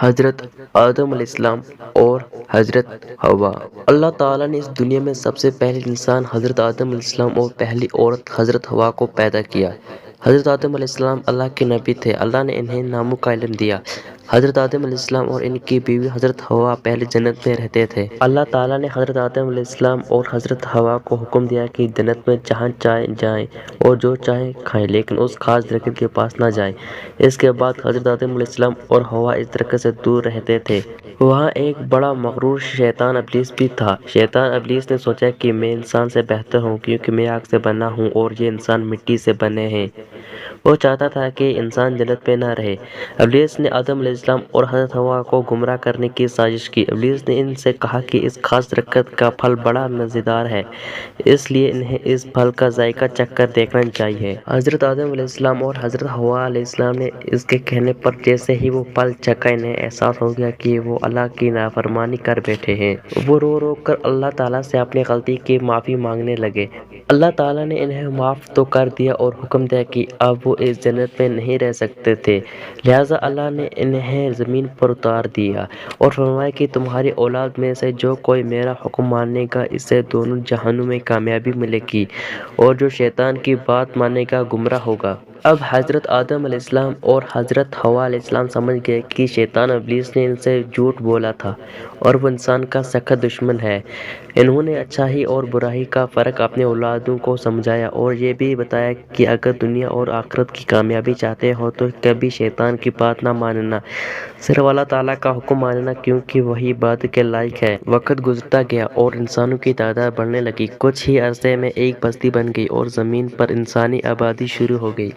حضرت آدم علیہ السلام اور حضرت حوا۔ اللہ تعالیٰ نے اس دنیا میں سب سے پہلے انسان حضرت آدم علیہ السلام اور پہلی عورت حضرت حوا کو پیدا کیا۔ حضرت آدم علیہ السلام اللہ کے نبی تھے۔ اللہ نے انہیں ناموں کا علم دیا۔ حضرت آدم علیہ السلام اور ان کی بیوی حضرت حوا پہلے جنت میں رہتے تھے۔ اللہ تعالیٰ نے حضرت آدم علیہ السلام اور حضرت حوا کو حکم دیا کہ جنت میں جہاں چاہیں جائیں اور جو چاہیں کھائیں، لیکن اس خاص درخت کے پاس نہ جائیں۔ اس کے بعد حضرت آدم علیہ السلام اور حوا اس درخت سے دور رہتے تھے۔ وہاں ایک بڑا مغرور شیطان ابلیس بھی تھا۔ شیطان ابلیس نے سوچا کہ میں انسان سے بہتر ہوں کیونکہ میں آگ سے بنا ہوں اور یہ انسان مٹی سے بنے ہیں۔ وہ چاہتا تھا کہ انسان جنت میں نہ رہے۔ ابلیس نے آدم علیہ السلام اور حضرت حوا کو گمراہ کرنے کی سازش کی۔ ابلیس نے ان سے کہا کہ اس خاص درخت کا پھل بڑا مزیدار ہے، اس لیے انہیں اس پھل کا ذائقہ چکھ کر دیکھنا چاہیے۔ حضرت آدم علیہ السلام اور حضرت حوا علیہ السلام نے اس کے کہنے پر جیسے ہی وہ پھل چکھا، انہیں احساس ہو گیا کہ وہ اللہ کی نافرمانی کر بیٹھے ہیں۔ وہ رو رو کر اللہ تعالیٰ سے اپنی غلطی کی معافی مانگنے لگے۔ اللہ تعالیٰ نے انہیں معاف تو کر دیا اور حکم دیا کہ اب وہ اس جنت میں نہیں رہ سکتے تھے، لہٰذا اللہ نے انہیں زمین پر اتار دیا اور فرمایا کہ تمہاری اولاد میں سے جو کوئی میرا حکم مانے گا اسے دونوں جہانوں میں کامیابی ملے گی، اور جو شیطان کی بات مانے گا گمراہ ہوگا۔ اب حضرت آدم علیہ السلام اور حضرت حوا علیہ السلام سمجھ گئے کہ شیطان ابلیس نے ان سے جھوٹ بولا تھا اور وہ انسان کا سخت دشمن ہے۔ انہوں نے اچھائی اور برائی کا فرق اپنے اولادوں کو سمجھایا اور یہ بھی بتایا کہ اگر دنیا اور آخرت کی کامیابی چاہتے ہو تو کبھی شیطان کی بات نہ ماننا، صرف اللہ تعالیٰ کا حکم ماننا کیونکہ وہی عبادت کے لائق ہے۔ وقت گزرتا گیا اور انسانوں کی تعداد بڑھنے لگی۔ کچھ ہی عرصے میں ایک بستی بن گئی اور زمین پر انسانی آبادی شروع ہو گئی۔